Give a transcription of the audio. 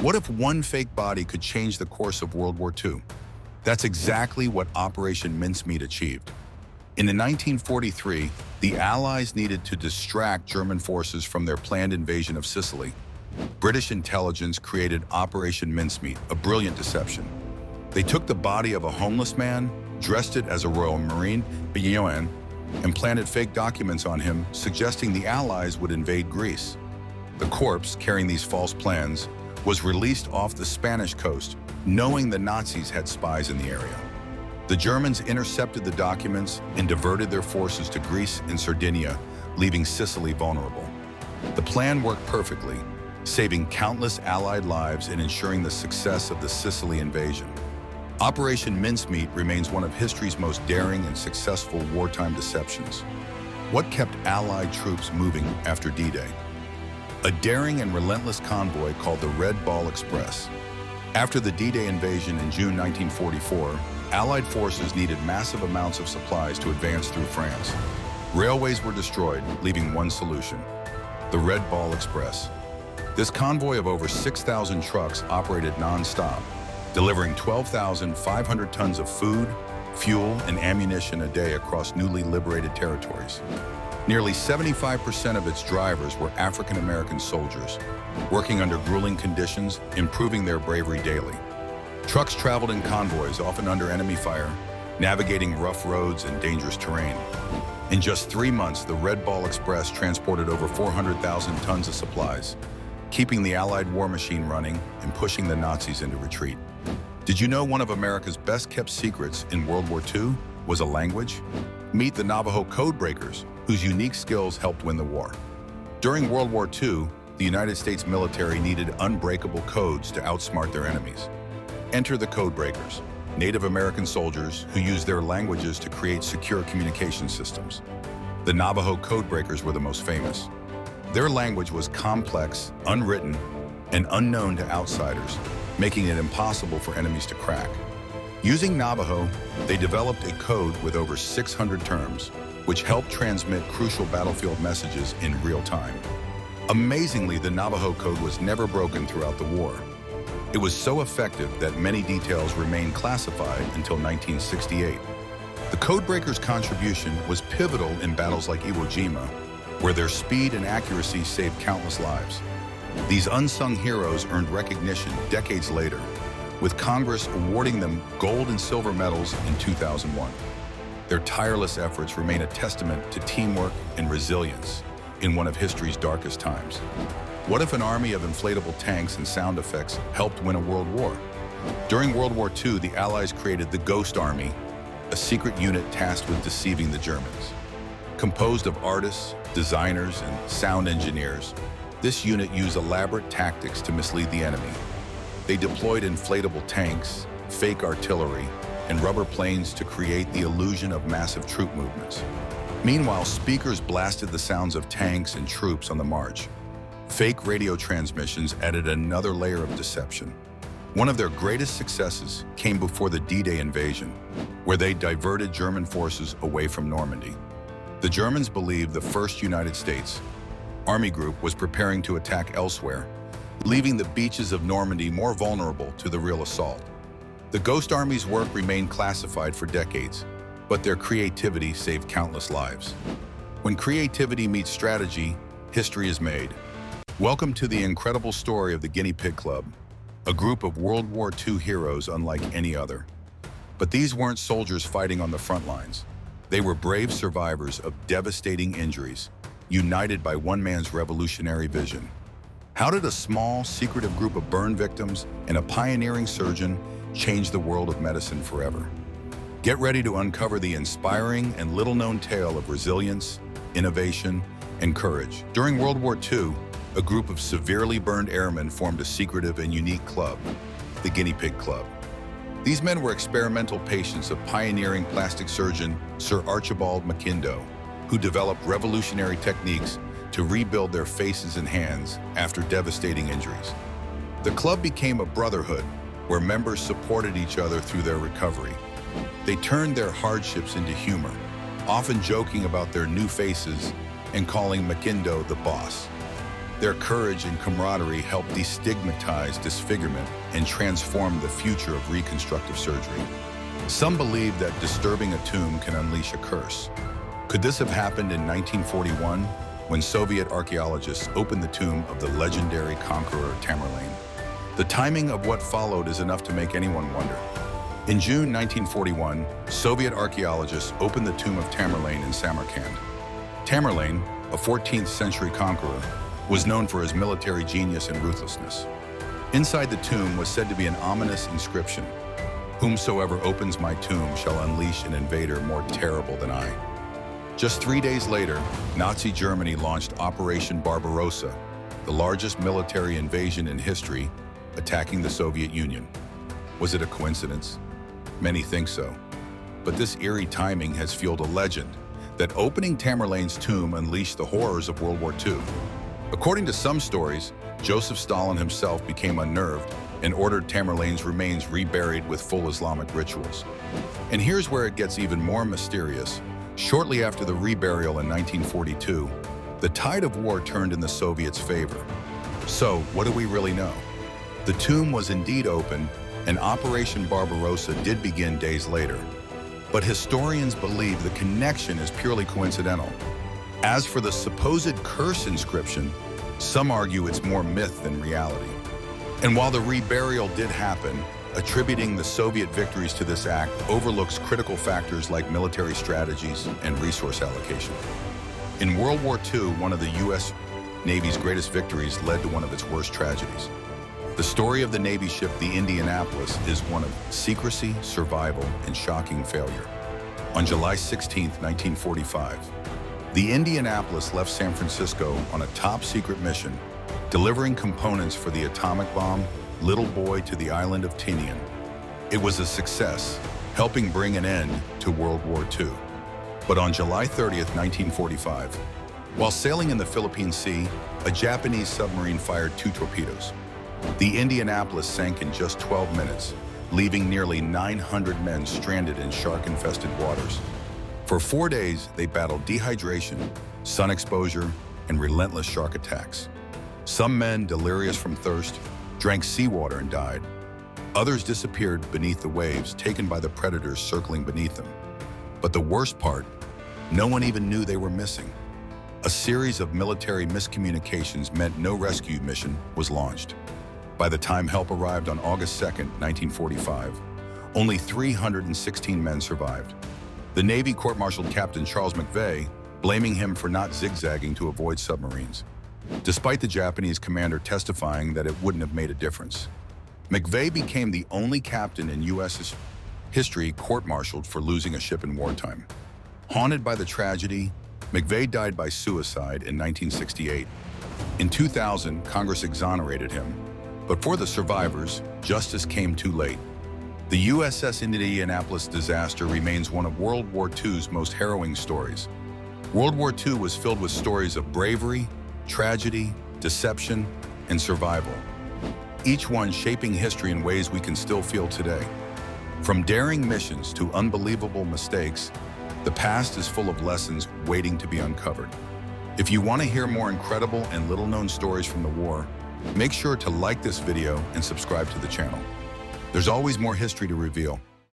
What if one fake body could change the course of World War II? That's exactly what Operation Mincemeat achieved. In 1943, the Allies needed to distract German forces from their planned invasion of Sicily. British intelligence created Operation Mincemeat, a brilliant deception. They took the body of a homeless man, dressed it as a Royal Marine, and planted fake documents on him, suggesting the Allies would invade Greece. The corpse, carrying these false plans, was released off the Spanish coast, knowing the Nazis had spies in the area. The Germans intercepted the documents and diverted their forces to Greece and Sardinia, leaving Sicily vulnerable. The plan worked perfectly, saving countless Allied lives and ensuring the success of the Sicily invasion. Operation Mincemeat remains one of history's most daring and successful wartime deceptions. What kept Allied troops moving after D-Day? A daring and relentless convoy called the Red Ball Express. After the D-Day invasion in June 1944, Allied forces needed massive amounts of supplies to advance through France. Railways were destroyed, leaving one solution: the Red Ball Express. This convoy of over 6,000 trucks operated non-stop, delivering 12,500 tons of food, fuel, and ammunition a day across newly liberated territories. Nearly 75% of its drivers were African-American soldiers, working under grueling conditions, improving their bravery daily. Trucks traveled in convoys, often under enemy fire, navigating rough roads and dangerous terrain. In just 3 months, the Red Ball Express transported over 400,000 tons of supplies, keeping the Allied war machine running and pushing the Nazis into retreat. Did you know one of America's best-kept secrets in World War II was a language? Meet the Navajo codebreakers, whose unique skills helped win the war. During World War II, the United States military needed unbreakable codes to outsmart their enemies. Enter the codebreakers, Native American soldiers who used their languages to create secure communication systems. The Navajo codebreakers were the most famous. Their language was complex, unwritten, and unknown to outsiders, making it impossible for enemies to crack. Using Navajo, they developed a code with over 600 terms, which helped transmit crucial battlefield messages in real time. Amazingly, the Navajo code was never broken throughout the war. It was so effective that many details remained classified until 1968. The codebreakers' contribution was pivotal in battles like Iwo Jima, where their speed and accuracy saved countless lives. These unsung heroes earned recognition decades later, with Congress awarding them gold and silver medals in 2001. Their tireless efforts remain a testament to teamwork and resilience in one of history's darkest times. What if an army of inflatable tanks and sound effects helped win a world war? During World War II, the Allies created the Ghost Army, a secret unit tasked with deceiving the Germans. Composed of artists, designers, and sound engineers, this unit used elaborate tactics to mislead the enemy. They deployed inflatable tanks, fake artillery, and rubber planes to create the illusion of massive troop movements. Meanwhile, speakers blasted the sounds of tanks and troops on the march. Fake radio transmissions added another layer of deception. One of their greatest successes came before the D-Day invasion, where they diverted German forces away from Normandy. The Germans believed the First United States Army Group was preparing to attack elsewhere, leaving the beaches of Normandy more vulnerable to the real assault. The Ghost Army's work remained classified for decades, but their creativity saved countless lives. When creativity meets strategy, history is made. Welcome to the incredible story of the Guinea Pig Club, a group of World War II heroes unlike any other. But these weren't soldiers fighting on the front lines. They were brave survivors of devastating injuries, united by one man's revolutionary vision. How did a small, secretive group of burn victims and a pioneering surgeon change the world of medicine forever? Get ready to uncover the inspiring and little-known tale of resilience, innovation, and courage. During World War II, a group of severely burned airmen formed a secretive and unique club, the Guinea Pig Club. These men were experimental patients of pioneering plastic surgeon Sir Archibald McIndoe, who developed revolutionary techniques to rebuild their faces and hands after devastating injuries. The club became a brotherhood where members supported each other through their recovery. They turned their hardships into humor, often joking about their new faces and calling McIndoe the boss. Their courage and camaraderie helped destigmatize disfigurement and transform the future of reconstructive surgery. Some believe that disturbing a tomb can unleash a curse. Could this have happened in 1941, when Soviet archaeologists opened the tomb of the legendary conqueror Tamerlane? The timing of what followed is enough to make anyone wonder. In June 1941, Soviet archaeologists opened the tomb of Tamerlane in Samarkand. Tamerlane, a 14th century conqueror, was known for his military genius and ruthlessness. Inside the tomb was said to be an ominous inscription: "Whomsoever opens my tomb shall unleash an invader more terrible than I." Just 3 days later, Nazi Germany launched Operation Barbarossa, the largest military invasion in history, attacking the Soviet Union. Was it a coincidence? Many think so. But this eerie timing has fueled a legend that opening Tamerlane's tomb unleashed the horrors of World War II. According to some stories, Joseph Stalin himself became unnerved and ordered Tamerlane's remains reburied with full Islamic rituals. And here's where it gets even more mysterious. Shortly after the reburial in 1942, the tide of war turned in the Soviets' favor. So, what do we really know? The tomb was indeed open, and Operation Barbarossa did begin days later. But historians believe the connection is purely coincidental. As for the supposed curse inscription, some argue it's more myth than reality. And while the reburial did happen, attributing the Soviet victories to this act overlooks critical factors like military strategies and resource allocation. In World War II, one of the U.S. Navy's greatest victories led to one of its worst tragedies. The story of the Navy ship, the Indianapolis, is one of secrecy, survival, and shocking failure. On July 16, 1945, the Indianapolis left San Francisco on a top-secret mission, delivering components for the atomic bomb Little Boy to the island of Tinian. It was a success, helping bring an end to World War II. But on July 30, 1945, while sailing in the Philippine Sea, a Japanese submarine fired 2 torpedoes. The Indianapolis sank in just 12 minutes, leaving nearly 900 men stranded in shark-infested waters. For 4 days, they battled dehydration, sun exposure, and relentless shark attacks. Some men, delirious from thirst, drank seawater and died. Others disappeared beneath the waves, taken by the predators circling beneath them. But the worst part, no one even knew they were missing. A series of military miscommunications meant no rescue mission was launched. By the time help arrived on August 2, 1945, only 316 men survived. The Navy court-martialed Captain Charles McVeigh, blaming him for not zigzagging to avoid submarines, despite the Japanese commander testifying that it wouldn't have made a difference. McVeigh became the only captain in U.S. history court-martialed for losing a ship in wartime. Haunted by the tragedy, McVeigh died by suicide in 1968. In 2000, Congress exonerated him, but for the survivors, justice came too late. The USS Indianapolis disaster remains one of World War II's most harrowing stories. World War II was filled with stories of bravery, tragedy, deception, and survival, each one shaping history in ways we can still feel today. From daring missions to unbelievable mistakes, the past is full of lessons waiting to be uncovered. If you want to hear more incredible and little-known stories from the war, make sure to like this video and subscribe to the channel. There's always more history to reveal.